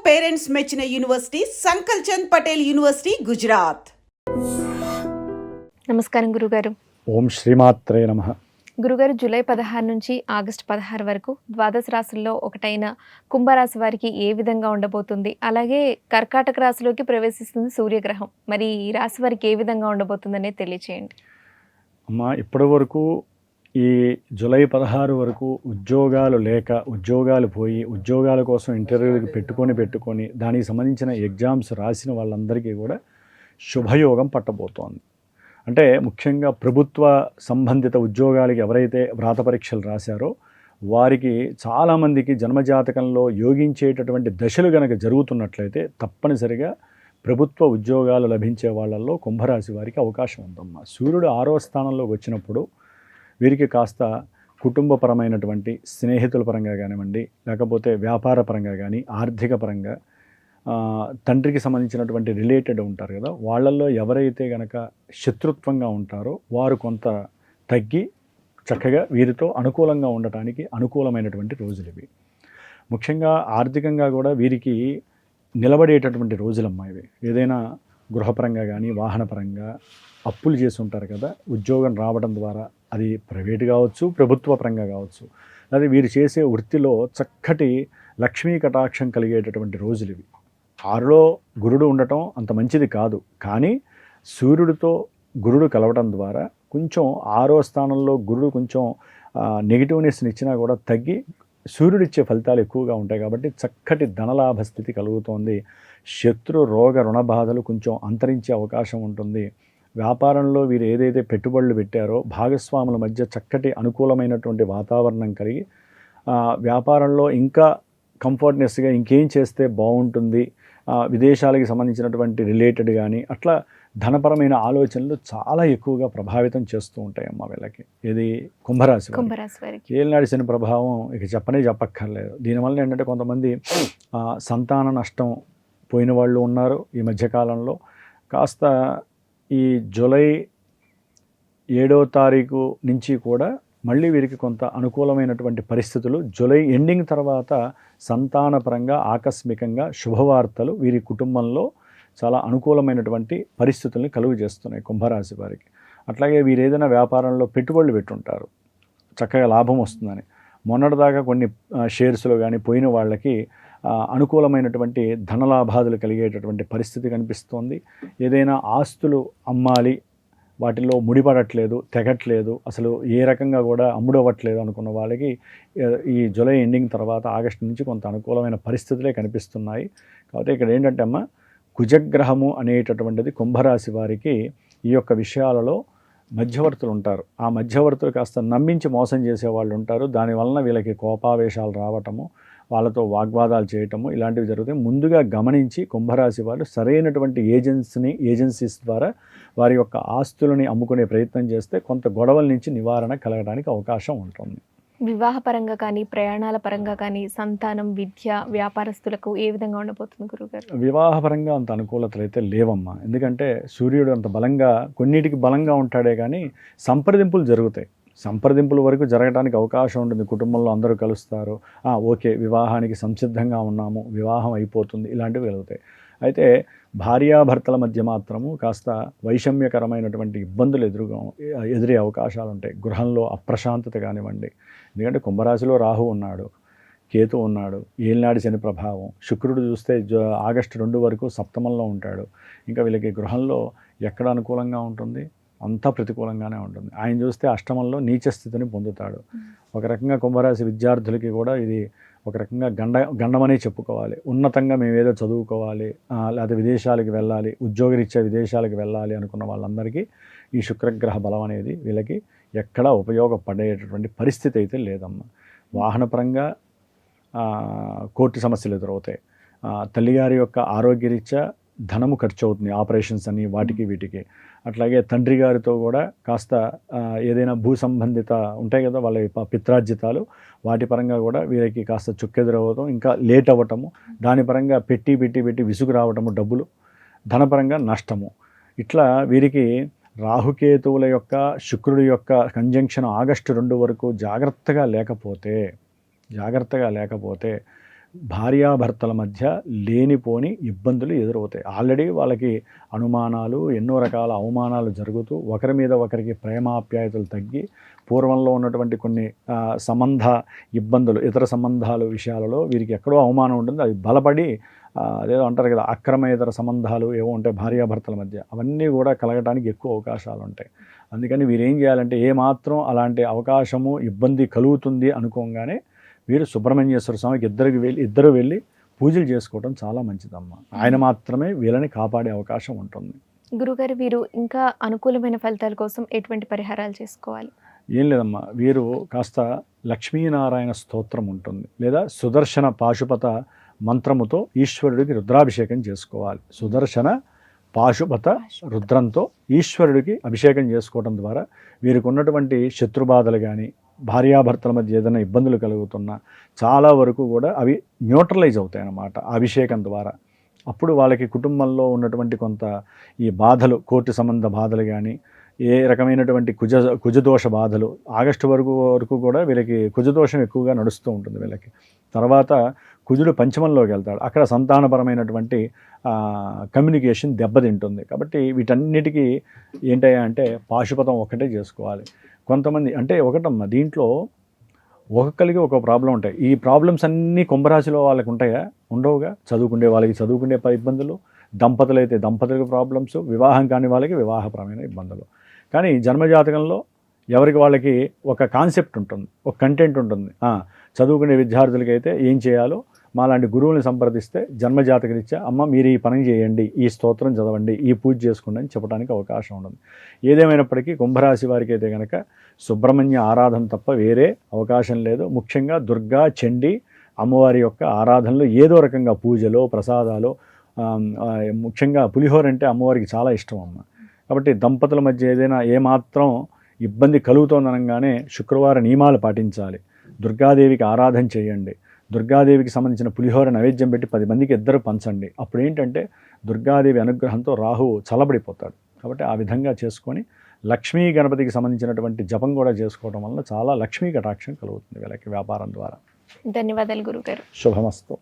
Parents మెచ్చిన university సంకల్ Chand Patel university Gujarat. నమస్కారం గురుగారు. ఓం శ్రీమాత్రే నమః. గురుగారు, జూలై 16 నుంచి ఆగస్టు 16 వరకు ద్వాదశ రాశుల్లో ఒకటైన కుంభరాశి వారికి ఏ విధంగా ఉండబోతుంది? అలాగే కర్కాటక రాశిలోకి ప్రవేశిస్తుంది సూర్యగ్రహం. మరి ఈ రాశి వారికి ఏ విధంగా ఉండబోతుందనే తెలియచేయండి. అమ్మ, ఇప్పటి వరకు ఈ జూలై 16 వరకు ఉద్యోగాలు లేక ఉద్యోగాలు పోయి ఉద్యోగాల కోసం ఇంటర్వ్యూకి పెట్టుకొని దానికి సంబంధించిన ఎగ్జామ్స్ రాసిన వాళ్ళందరికీ కూడా శుభయోగం పట్టబోతోంది. అంటే ముఖ్యంగా ప్రభుత్వ సంబంధిత ఉద్యోగాలకి ఎవరైతే వ్రాత పరీక్షలు రాశారో వారికి చాలామందికి జన్మజాతకంలో యోగించేటటువంటి దశలు గనక జరుగుతున్నట్లయితే తప్పనిసరిగా ప్రభుత్వ ఉద్యోగాలు లభించే వాళ్ళల్లో కుంభరాశి వారికి అవకాశం ఉందమ్మా. సూర్యుడు 6వ స్థానంలోకి వచ్చినప్పుడు వీరికి కాస్త కుటుంబపరమైనటువంటి స్నేహితుల పరంగా కానివ్వండి, లేకపోతే వ్యాపార పరంగా కానీ, ఆర్థిక పరంగా తండ్రికి సంబంధించినటువంటి రిలేటెడ్ ఉంటారు కదా, వాళ్ళల్లో ఎవరైతే గనక శత్రుత్వంగా ఉంటారో వారు కొంత తగ్గి చక్కగా వీరితో అనుకూలంగా ఉండటానికి అనుకూలమైనటువంటి రోజులు ఇవి. ముఖ్యంగా ఆర్థికంగా కూడా వీరికి నిలబడేటటువంటి రోజులమ్మా ఇవి. ఏదైనా గృహపరంగా కానీ వాహనపరంగా అప్పులు చేసి ఉంటారు కదా, ఉద్యోగం రావడం ద్వారా అది ప్రైవేట్ కావచ్చు, ప్రభుత్వ పరంగా కావచ్చు, అది వీరు చేసే వృత్తిలో చక్కటి లక్ష్మీ కటాక్షం కలిగేటటువంటి రోజులు ఇవి. 6లో గురుడు ఉండటం అంత మంచిది కాదు, కానీ సూర్యుడితో గురుడు కలవడం ద్వారా కొంచెం 6వ స్థానంలో గురుడు కొంచెం నెగిటివ్నెస్ని ఇచ్చినా కూడా తగ్గి సూర్యుడిచ్చే ఫలితాలు ఎక్కువగా ఉంటాయి. కాబట్టి చక్కటి ధనలాభ స్థితి కలుగుతోంది. శత్రు రోగ రుణ బాధలు కొంచెం అంతరించే అవకాశం ఉంటుంది. వ్యాపారంలో వీరు ఏదైతే పెట్టుబడులు పెట్టారో భాగస్వాముల మధ్య చక్కటి అనుకూలమైనటువంటి వాతావరణం కలిగి వ్యాపారంలో ఇంకా కంఫర్ట్నెస్గా ఇంకేం చేస్తే బాగుంటుంది, విదేశాలకి సంబంధించినటువంటి రిలేటెడ్ కానీ అట్లా ధనపరమైన ఆలోచనలు చాలా ఎక్కువగా ప్రభావితం చేస్తూ ఉంటాయమ్మా వీళ్ళకి. ఇది కుంభరాశి వారికి ఏలినాడి శని ప్రభావం ఇక చెప్పక్కర్లేదు. దీనివల్ల ఏంటంటే కొంతమంది సంతాన నష్టం పోయిన వాళ్ళు ఉన్నారు ఈ మధ్యకాలంలో. కాస్త ఈ జూలై 7వ తారీఖు నుంచి కూడా మళ్ళీ వీరికి కొంత అనుకూలమైనటువంటి పరిస్థితులు, జూలై ఎండింగ్ తర్వాత సంతానపరంగా ఆకస్మికంగా శుభవార్తలు వీరి కుటుంబంలో చాలా అనుకూలమైనటువంటి పరిస్థితుల్ని కలుగు చేస్తున్నాయి కుంభరాశి వారికి. అట్లాగే వీరు ఏదైనా వ్యాపారంలో పెట్టుబడులు పెట్టుంటారు, చక్కగా లాభం వస్తుందని. మొన్నటిదాకా కొన్ని షేర్స్లో కానీ పోయిన వాళ్ళకి అనుకూలమైనటువంటి ధనలాభాదులు కలిగేటటువంటి పరిస్థితి కనిపిస్తోంది. ఏదైనా ఆస్తులు అమ్మాలి, వాటిల్లో ముడిపడట్లేదు, తెగట్లేదు, అసలు ఏ రకంగా కూడా అమ్ముడవ్వట్లేదు అనుకున్న వాళ్ళకి ఈ జూలై ఎండింగ్ తర్వాత ఆగస్టు నుంచి కొంత అనుకూలమైన పరిస్థితులే కనిపిస్తున్నాయి. కాబట్టి ఇక్కడ ఏంటంటే అమ్మ, కుజగ్రహము అనేటటువంటిది కుంభరాశి వారికి ఈ యొక్క విషయాలలో మధ్యవర్తులు ఉంటారు. ఆ మధ్యవర్తులు కాస్త నమ్మించి మోసం చేసేవాళ్ళు ఉంటారు. దానివలన వీళ్ళకి కోపావేశాలు రావటము, వాళ్ళతో వాగ్వాదాలు చేయటము ఇలాంటివి జరుగుతాయి. ముందుగా గమనించి కుంభరాశి వాళ్ళు సరైనటువంటి ఏజెన్సీస్ ద్వారా వారి యొక్క ఆస్తులని అమ్ముకునే ప్రయత్నం చేస్తే కొంత గొడవల నుంచి నివారణ కలగడానికి అవకాశం ఉంటుంది. వివాహపరంగా కానీ, ప్రయాణాల పరంగా కానీ, సంతానం, విద్య, వ్యాపారస్తులకు ఏ విధంగా ఉండబోతుంది గురుగారు? వివాహపరంగా అంత అనుకూలతలు అయితే లేవమ్మా. ఎందుకంటే సూర్యుడు అంత బలంగా, కొన్నిటికి బలంగా ఉంటాడే కానీ సంప్రదింపులు జరుగుతాయి. సంప్రదింపుల వరకు జరగడానికి అవకాశం ఉంటుంది. కుటుంబంలో అందరూ కలుస్తారు, ఓకే వివాహానికి సంసిద్ధంగా ఉన్నాము, వివాహం అయిపోతుంది, ఇలాంటివి కలుగుతాయి. అయితే భార్యాభర్తల మధ్య మాత్రము కాస్త వైషమ్యకరమైనటువంటి ఇబ్బందులు ఎదురే అవకాశాలు ఉంటాయి. గృహంలో అప్రశాంతత కానివ్వండి. ఎందుకంటే కుంభరాశిలో రాహు ఉన్నాడు, కేతు ఉన్నాడు, ఏలినాడి శని ప్రభావం. శుక్రుడు చూస్తే ఆగస్టు 2 వరకు సప్తమంలో ఉంటాడు. ఇంకా వీళ్ళకి గృహంలో ఎక్కడ అనుకూలంగా ఉంటుంది, అంతా ప్రతికూలంగానే ఉంటుంది. ఆయన చూస్తే అష్టమంలో నీచ స్థితిని పొందుతాడు. ఒక రకంగా కుంభరాశి విద్యార్థులకి కూడా ఇది ఒక రకంగా గండమనే చెప్పుకోవాలి. ఉన్నతంగా మేము ఏదో చదువుకోవాలి, లేదా విదేశాలకు వెళ్ళాలి, ఉద్యోగరీత్యా విదేశాలకు వెళ్ళాలి అనుకున్న వాళ్ళందరికీ ఈ శుక్రగ్రహ బలం అనేది వీళ్ళకి ఎక్కడా ఉపయోగపడేటటువంటి పరిస్థితి అయితే లేదమ్మా. వాహనపరంగా కోర్టు సమస్యలు ఎదురవుతాయి. తల్లిగారి యొక్క ఆరోగ్యరీత్యా ధనము ఖర్చు అవుతుంది, ఆపరేషన్స్ అని వాటికి వీటికి. అట్లాగే తండ్రి గారితో కూడా కాస్త ఏదైనా భూ సంబంధిత ఉంటాయి కదా వాళ్ళ పిత్రార్జితాలు, వాటి పరంగా కూడా వీరికి కాస్త చుక్కెదురవ్వటం, ఇంకా లేట్ అవ్వటము, దాని పరంగా పెట్టి విసుగు రావటము, డబ్బులు ధనపరంగా నష్టము. ఇట్లా వీరికి రాహుకేతువుల యొక్క శుక్రుడి యొక్క కంజంక్షన్ ఆగస్టు 2 వరకు జాగ్రత్తగా లేకపోతే భార్యాభర్తల మధ్య లేనిపోని ఇబ్బందులు ఎదురవుతాయి. ఆల్రెడీ వాళ్ళకి అనుమానాలు, ఎన్నో రకాల అవమానాలు జరుగుతూ ఒకరి మీద ఒకరికి ప్రేమాప్యాయతలు తగ్గి పూర్వంలో ఉన్నటువంటి కొన్ని సంబంధ ఇబ్బందులు, ఇతర సంబంధాల విషయాలలో వీరికి ఎక్కడో అవమానం ఉంటుంది. అది బలపడి అదేదో అంటారు కదా, అక్రమేతర సంబంధాలు ఏవో ఉంటాయి భార్యాభర్తల మధ్య, అవన్నీ కూడా కలగటానికి ఎక్కువ అవకాశాలు ఉంటాయి. అందుకని వీరు ఏం చేయాలంటే, ఏమాత్రం అలాంటి అవకాశము ఇబ్బంది కలుగుతుంది అనుకోగానే వీరు సుబ్రహ్మణ్యేశ్వర స్వామికి ఇద్దరు వెళ్ళి పూజలు చేసుకోవడం చాలా మంచిదమ్మా. ఆయన మాత్రమే వీళ్ళని కాపాడే అవకాశం ఉంటుంది. గురుగారు, వీరు ఇంకా అనుకూలమైన ఫలితాల కోసం ఎటువంటి పరిహారాలు చేసుకోవాలి? ఏం లేదమ్మా, వీరు కాస్త లక్ష్మీనారాయణ స్తోత్రం ఉంటుంది, లేదా సుదర్శన పాశుపత మంత్రముతో ఈశ్వరుడికి రుద్రాభిషేకం చేసుకోవాలి. సుదర్శన పాశుపత రుద్రంతో ఈశ్వరుడికి అభిషేకం చేసుకోవడం ద్వారా వీరికి ఉన్నటువంటి శత్రుబాధలు కానీ, భార్యాభర్తల మధ్య ఏదైనా ఇబ్బందులు కలుగుతున్నా చాలా వరకు కూడా అవి న్యూట్రలైజ్ అవుతాయి అన్నమాట అభిషేకం ద్వారా. అప్పుడు వాళ్ళకి కుటుంబంలో ఉన్నటువంటి కొంత ఈ బాధలు, కోర్టు సంబంధ బాధలు కానీ, ఏ రకమైనటువంటి కుజదోష బాధలు, ఆగస్టు వరకు కూడా వీళ్ళకి కుజదోషం ఎక్కువగా నడుస్తూ ఉంటుంది వీళ్ళకి. తర్వాత కుజుడు పంచమంలోకి వెళ్తాడు, అక్కడ సంతానపరమైనటువంటి కమ్యూనికేషన్ దెబ్బతింటుంది. కాబట్టి వీటన్నిటికీ ఏంటయ్యా అంటే పాశుపతం ఒక్కటే చేసుకోవాలి. కొంతమంది అంటే ఒకటమ్మా, దీంట్లో ఒక్కొక్కరికి ఒక ప్రాబ్లం ఉంటాయి. ఈ ప్రాబ్లమ్స్ అన్నీ కుంభరాశిలో వాళ్ళకి ఉంటాయా? ఉండవుగా. చదువుకునే వాళ్ళకి చదువుకునే ఇబ్బందులు, దంపతులు అయితే దంపతులకు ప్రాబ్లమ్స్, వివాహం కాని వాళ్ళకి వివాహపరమైన ఇబ్బందులు. కానీ జన్మజాతకంలో ఎవరికి వాళ్ళకి ఒక కాన్సెప్ట్ ఉంటుంది, ఒక కంటెంట్ ఉంటుంది. చదువుకునే విద్యార్థులకైతే ఏం చేయాలో మాలాంటి గురువుని సంప్రదిస్తే జన్మజాతకరీత్యా అమ్మ మీరు ఈ పని చేయండి, ఈ స్తోత్రం చదవండి, ఈ పూజ చేసుకోండి అని చెప్పడానికి అవకాశం ఉండదు. ఏదేమైనప్పటికీ కుంభరాశి వారికి అయితే కనుక సుబ్రహ్మణ్య ఆరాధన తప్ప వేరే అవకాశం లేదు. ముఖ్యంగా దుర్గా, చండీ అమ్మవారి యొక్క ఆరాధనలు ఏదో రకంగా పూజలో, ప్రసాదాలు, ముఖ్యంగా పులిహోర అంటే అమ్మవారికి చాలా ఇష్టం అమ్మ. కాబట్టి దంపతుల మధ్య ఏదైనా ఏమాత్రం ఇబ్బంది కలుగుతోందనగానే శుక్రవార నియమాలు పాటించాలి. దుర్గాదేవికి ఆరాధన చేయండి. దుర్గాదేవికి సంబంధించిన పులిహోర నైవేద్యం పెట్టి 10 మందికి ఇద్దరు పంచండి. అప్పుడు ఏంటంటే దుర్గాదేవి అనుగ్రహంతో రాహువు చల్లబడిపోతాడు. కాబట్టి ఆ విధంగా చేసుకొని లక్ష్మీ గణపతికి సంబంధించినటువంటి జపం కూడా చేసుకోవడం వల్ల చాలా లక్ష్మీ కటాక్షం కలుగుతుంది వీళ్ళకి వ్యాపారం ద్వారా. ధన్యవాదాలు గురుగారు. శుభమస్తు.